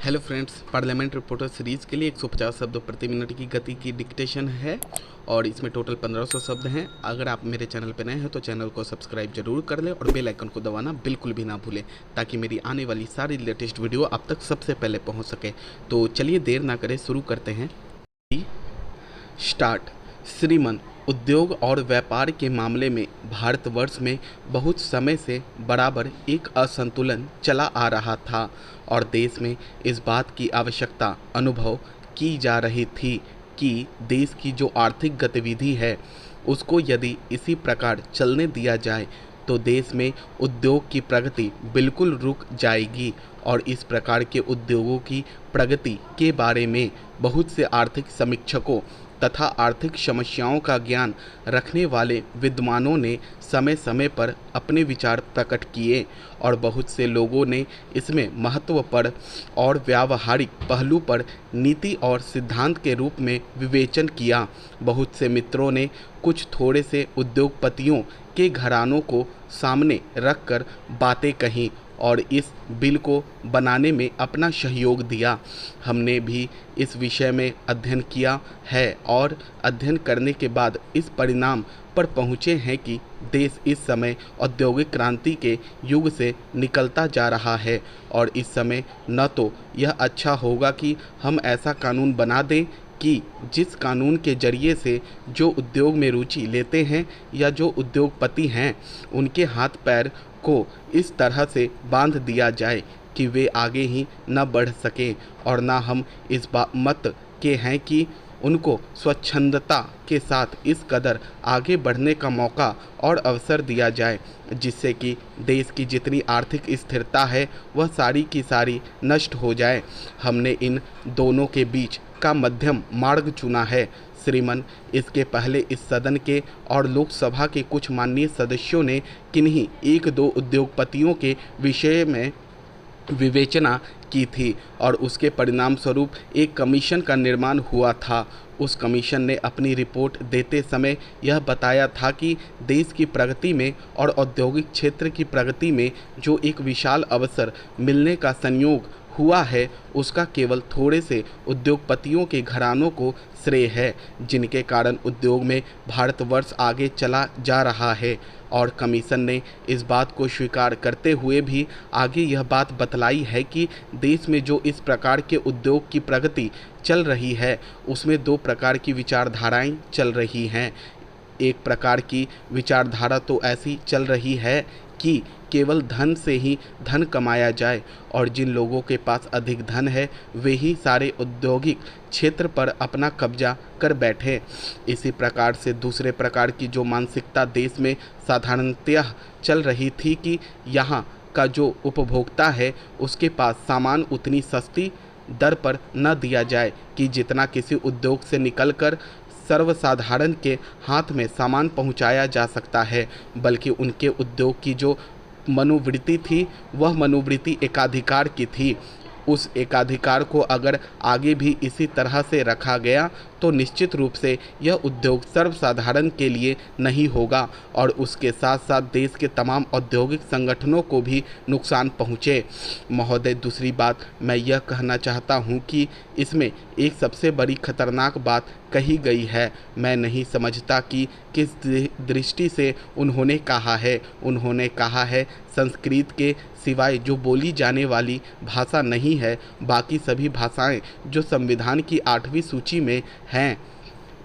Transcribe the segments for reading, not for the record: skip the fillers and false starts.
Hello friends, parliament reporter series के लिए 150 शब्द प्रति मिनट की गति की डिक्टेशन है और इसमें टोटल 1500 शब्द हैं। अगर आप मेरे चैनल पर नए हैं तो चैनल को सब्सक्राइब जरूर कर लें और बेल आइकन को दबाना बिल्कुल भी ना भूलें ताकि मेरी आने वाली सारी लेटेस्ट वीडियो आप तक सबसे पहले पहुंच सके। तो चलिए देर ना करें, शुरू करते हैं। स्टार्ट। श्रीमान, उद्योग और व्यापार के मामले में भारतवर्ष में बहुत समय से बराबर एक असंतुलन चला आ रहा था और देश में इस बात की आवश्यकता अनुभव की जा रही थी कि देश की जो आर्थिक गतिविधि है उसको यदि इसी प्रकार चलने दिया जाए तो देश में उद्योग की प्रगति बिल्कुल रुक जाएगी और इस प्रकार के उद्योगों की प्रगति के बारे में बहुत से आर्थिक समीक्षकों तथा आर्थिक समस्याओं का ज्ञान रखने वाले विद्वानों ने समय समय पर अपने विचार प्रकट किए और बहुत से लोगों ने इसमें महत्व पर और व्यावहारिक पहलू पर नीति और सिद्धांत के रूप में विवेचन किया। बहुत से मित्रों ने कुछ थोड़े से उद्योगपतियों के घरानों को सामने रखकर बातें कहीं और इस बिल को बनाने में अपना सहयोग दिया। हमने भी इस विषय में अध्ययन किया है और अध्ययन करने के बाद इस परिणाम पर पहुँचे हैं कि देश इस समय औद्योगिक क्रांति के युग से निकलता जा रहा है और इस समय न तो यह अच्छा होगा कि हम ऐसा कानून बना दें कि जिस कानून के जरिए से जो उद्योग में रुचि लेते हैं या जो उद्योगपति हैं उनके हाथ पैर को इस तरह से बांध दिया जाए कि वे आगे ही न बढ़ सकें और ना हम इस मत के हैं कि उनको स्वच्छंदता के साथ इस कदर आगे बढ़ने का मौका और अवसर दिया जाए जिससे कि देश की जितनी आर्थिक स्थिरता है वह सारी की सारी नष्ट हो जाए। हमने इन दोनों के बीच का मध्यम मार्ग चुना है। श्रीमान, इसके पहले इस सदन के और लोकसभा के कुछ माननीय सदस्यों ने किन्हीं एक दो उद्योगपतियों के विषय में विवेचना की थी और उसके परिणाम स्वरूप एक कमीशन का निर्माण हुआ था। उस कमीशन ने अपनी रिपोर्ट देते समय यह बताया था कि देश की प्रगति में और औद्योगिक क्षेत्र की प्रगति में जो एक विशाल अवसर मिलने का संयोग हुआ है उसका केवल थोड़े से उद्योगपतियों के घरानों को श्रेय है जिनके कारण उद्योग में भारतवर्ष आगे चला जा रहा है। और कमीशन ने इस बात को स्वीकार करते हुए भी आगे यह बात बतलाई है कि देश में जो इस प्रकार के उद्योग की प्रगति चल रही है उसमें दो प्रकार की विचारधाराएं चल रही हैं। एक प्रकार की विचारधारा तो ऐसी चल रही है कि केवल धन से ही धन कमाया जाए और जिन लोगों के पास अधिक धन है वे ही सारे औद्योगिक क्षेत्र पर अपना कब्जा कर बैठे। इसी प्रकार से दूसरे प्रकार की जो मानसिकता देश में साधारणतः चल रही थी कि यहाँ का जो उपभोक्ता है उसके पास सामान उतनी सस्ती दर पर न दिया जाए कि जितना किसी उद्योग से निकलकर सर्वसाधारण के हाथ में सामान पहुंचाया जा सकता है, बल्कि उनके उद्योग की जो मनोवृत्ति थी वह मनोवृत्ति एकाधिकार की थी। उस एकाधिकार को अगर आगे भी इसी तरह से रखा गया तो निश्चित रूप से यह उद्योग सर्वसाधारण के लिए नहीं होगा और उसके साथ साथ देश के तमाम औद्योगिक संगठनों को भी नुकसान पहुँचे। महोदय, दूसरी बात मैं यह कहना चाहता हूँ कि इसमें एक सबसे बड़ी खतरनाक बात कही गई है। मैं नहीं समझता कि किस दृष्टि से उन्होंने कहा है। उन्होंने कहा है संस्कृत के सिवाय जो बोली जाने वाली भाषा नहीं है बाकी सभी भाषाएं जो संविधान की 8वीं सूची में हैं।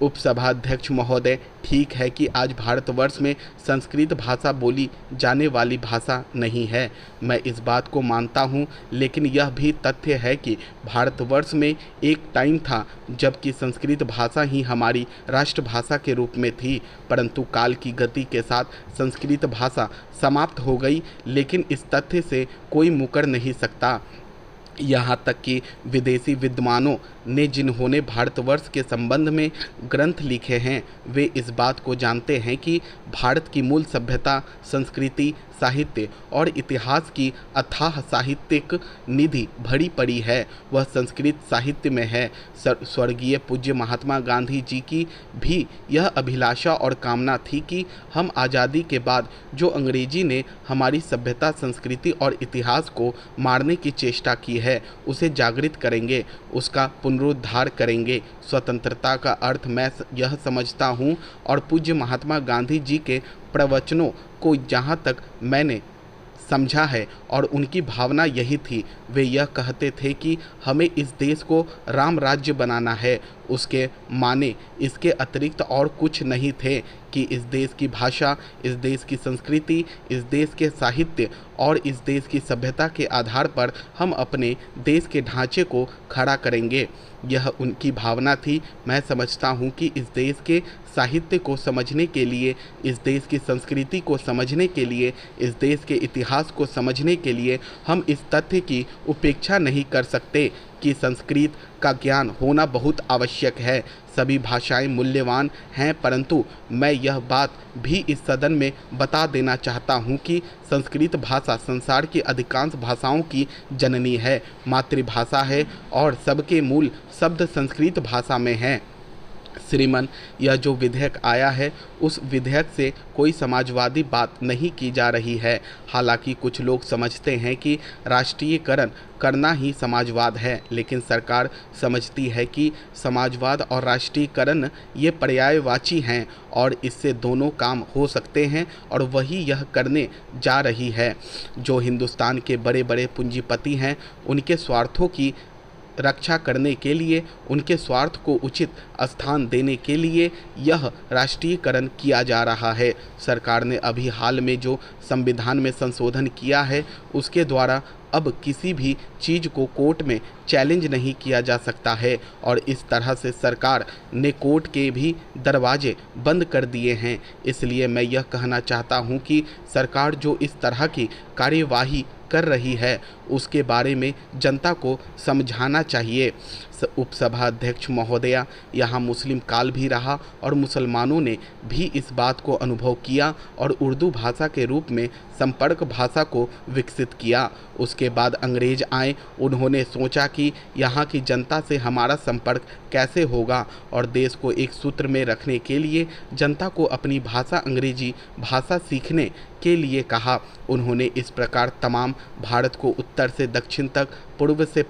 उपसभाध्यक्ष महोदय, ठीक है कि आज भारतवर्ष में संस्कृत भाषा बोली जाने वाली भाषा नहीं है, मैं इस बात को मानता हूँ, लेकिन यह भी तथ्य है कि भारतवर्ष में एक टाइम था जबकि संस्कृत भाषा ही हमारी राष्ट्रभाषा के रूप में थी, परंतु काल की गति के साथ संस्कृत भाषा समाप्त हो गई। लेकिन इस तथ्य से कोई मुकर नहीं सकता। यहाँ तक कि विदेशी विद्वानों ने जिन्होंने भारतवर्ष के संबंध में ग्रंथ लिखे हैं वे इस बात को जानते हैं कि भारत की मूल सभ्यता, संस्कृति, साहित्य और इतिहास की अथाह साहित्यिक निधि भरी पड़ी है। वह संस्कृत साहित्य में है। स्वर्गीय पूज्य महात्मा गांधी जी की भी यह अभिलाषा और कामना थी कि हम आज़ादी के बाद जो अंग्रेजी ने हमारी सभ्यता, संस्कृति और इतिहास को मारने की चेष्टा की है उसे जागृत करेंगे, उसका पुनरुद्धार करेंगे। स्वतंत्रता का अर्थ मैं यह समझता हूँ और पूज्य महात्मा गांधी जी के प्रवचनों को जहाँ तक मैंने समझा है और उनकी भावना यही थी। वे यह कहते थे कि हमें इस देश को राम राज्य बनाना है। उसके माने इसके अतिरिक्त और कुछ नहीं थे कि इस देश की भाषा, इस देश की संस्कृति, इस देश के साहित्य और इस देश की सभ्यता के आधार पर हम अपने देश के ढांचे को खड़ा करेंगे। यह उनकी भावना थी। मैं समझता हूँ कि इस देश के साहित्य को समझने के लिए, इस देश की संस्कृति को समझने के लिए, इस देश के इतिहास को समझने के लिए हम इस तथ्य की उपेक्षा नहीं कर सकते कि संस्कृत का ज्ञान होना बहुत आवश्यक है। सभी भाषाएं मूल्यवान हैं, परंतु मैं यह बात भी इस सदन में बता देना चाहता हूं कि संस्कृत भाषा संसार की अधिकांश भाषाओं की जननी है, मातृभाषा है और सबके मूल शब्द संस्कृत भाषा में हैं। श्रीमान, यह जो विधेयक आया है उस विधेयक से कोई समाजवादी बात नहीं की जा रही है। हालांकि कुछ लोग समझते हैं कि राष्ट्रीयकरण करना ही समाजवाद है, लेकिन सरकार समझती है कि समाजवाद और राष्ट्रीयकरण ये पर्यायवाची हैं और इससे दोनों काम हो सकते हैं और वही यह करने जा रही है। जो हिंदुस्तान के बड़े बड़े पूंजीपति हैं उनके स्वार्थों की रक्षा करने के लिए, उनके स्वार्थ को उचित स्थान देने के लिए यह राष्ट्रीयकरण किया जा रहा है। सरकार ने अभी हाल में जो संविधान में संशोधन किया है उसके द्वारा अब किसी भी चीज़ को कोर्ट में चैलेंज नहीं किया जा सकता है और इस तरह से सरकार ने कोर्ट के भी दरवाजे बंद कर दिए हैं। इसलिए मैं यह कहना चाहता हूं कि सरकार जो इस तरह की कार्यवाही कर रही है उसके बारे में जनता को समझाना चाहिए। उपसभा अध्यक्ष महोदया, यहाँ मुस्लिम काल भी रहा और मुसलमानों ने भी इस बात को अनुभव किया और उर्दू भाषा के रूप में संपर्क भाषा को विकसित किया। उसके बाद अंग्रेज आए, उन्होंने सोचा कि यहाँ की जनता से हमारा संपर्क कैसे होगा और देश को एक सूत्र में रखने के लिए जनता को अपनी भाषा अंग्रेजी भाषा सीखने के लिए कहा। उन्होंने इस प्रकार तमाम भारत को उत्तर से दक्षिण तक, पूर्व से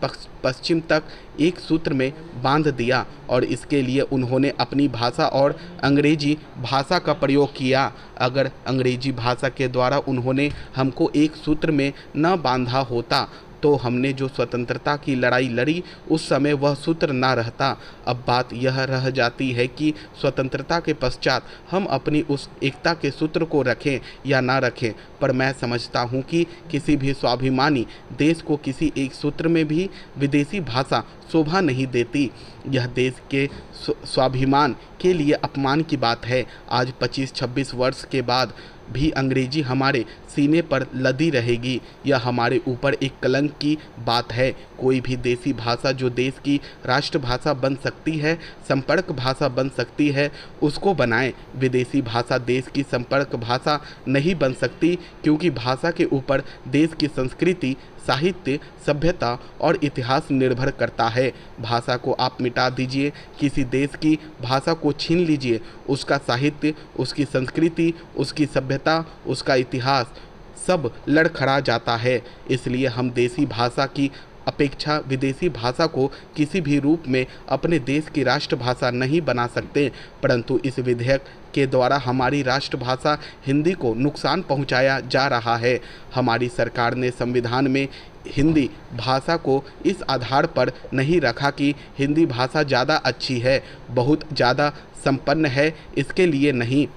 पश्चिम तक एक सूत्र में बांध दिया और इसके लिए उन्होंने अपनी भाषा और अंग्रेजी भाषा का प्रयोग किया। अगर अंग्रेजी भाषा के द्वारा उन्होंने हमको एक सूत्र में न बांधा होता तो हमने जो स्वतंत्रता की लड़ाई लड़ी उस समय वह सूत्र ना रहता। अब बात यह रह जाती है कि स्वतंत्रता के पश्चात हम अपनी उस एकता के सूत्र को रखें या ना रखें, पर मैं समझता हूँ कि किसी भी स्वाभिमानी देश को किसी एक सूत्र में भी विदेशी भाषा शोभा नहीं देती। यह देश के स्वाभिमान के लिए अपमान की बात है। आज 25-26 वर्ष के बाद भी अंग्रेजी हमारे सीने पर लदी रहेगी। यह हमारे ऊपर एक कलंक की बात है। कोई भी देसी भाषा जो देश की राष्ट्रभाषा बन सकती है, संपर्क भाषा बन सकती है, उसको बनाएं। विदेशी भाषा देश की संपर्क भाषा नहीं बन सकती, क्योंकि भाषा के ऊपर देश की संस्कृति, साहित्य, सभ्यता और इतिहास निर्भर करता है। भाषा को आप मिटा दीजिए, किसी देश की भाषा को छीन लीजिए, उसका साहित्य, उसकी संस्कृति, उसकी सभ्यता, उसका इतिहास सब लड़खड़ा जाता है। इसलिए हम देसी भाषा की अपेक्षा विदेशी भाषा को किसी भी रूप में अपने देश की राष्ट्रभाषा नहीं बना सकते, परंतु इस विधेयक के द्वारा हमारी राष्ट्रभाषा हिंदी को नुकसान पहुंचाया जा रहा है। हमारी सरकार ने संविधान में हिंदी भाषा को इस आधार पर नहीं रखा कि हिंदी भाषा ज़्यादा अच्छी है, बहुत ज़्यादा संपन्न है, इसके लिए नहीं।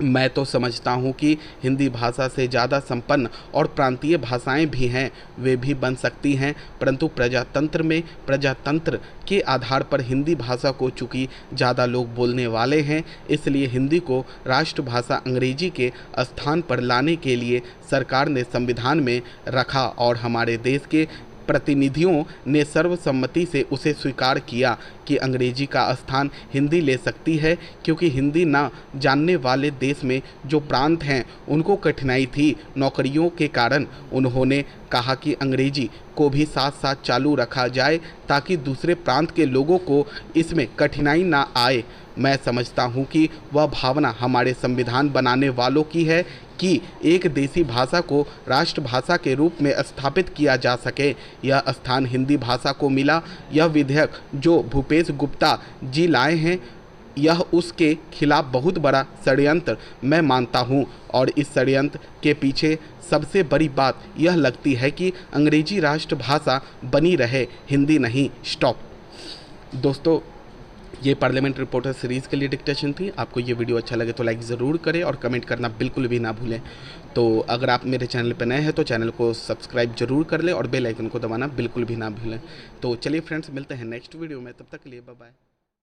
मैं तो समझता हूँ कि हिंदी भाषा से ज़्यादा संपन्न और प्रांतीय भाषाएं भी हैं, वे भी बन सकती हैं, परंतु प्रजातंत्र में प्रजातंत्र के आधार पर हिंदी भाषा को चूँकि ज़्यादा लोग बोलने वाले हैं, इसलिए हिंदी को राष्ट्रभाषा अंग्रेजी के स्थान पर लाने के लिए सरकार ने संविधान में रखा और हमारे देश के प्रतिनिधियों ने सर्वसम्मति से उसे स्वीकार किया कि अंग्रेजी का स्थान हिंदी ले सकती है, क्योंकि हिंदी ना जानने वाले देश में जो प्रांत हैं उनको कठिनाई थी नौकरियों के कारण। उन्होंने कहा कि अंग्रेजी को भी साथ साथ चालू रखा जाए ताकि दूसरे प्रांत के लोगों को इसमें कठिनाई ना आए। मैं समझता हूँ कि वह भावना हमारे संविधान बनाने वालों की है कि एक देसी भाषा को राष्ट्रभाषा के रूप में स्थापित किया जा सके। यह स्थान हिंदी भाषा को मिला। यह विधेयक जो भूपेश गुप्ता जी लाए हैं, यह उसके खिलाफ बहुत बड़ा षड्यंत्र मैं मानता हूँ, और इस षड्यंत्र के पीछे सबसे बड़ी बात यह लगती है कि अंग्रेजी राष्ट्रभाषा बनी रहे, हिंदी नहीं। स्टॉप। दोस्तों, ये पार्लियामेंट रिपोर्टर सीरीज़ के लिए डिक्टेशन थी। आपको ये वीडियो अच्छा लगे तो लाइक ज़रूर करें और कमेंट करना बिल्कुल भी ना भूलें। तो अगर आप मेरे चैनल पर नए हैं तो चैनल को सब्सक्राइब जरूर कर लें और बेल आइकन को दबाना बिल्कुल भी ना भूलें। तो चलिए फ्रेंड्स, मिलते हैं नेक्स्ट वीडियो में। तब तक के लिए बाय बाय।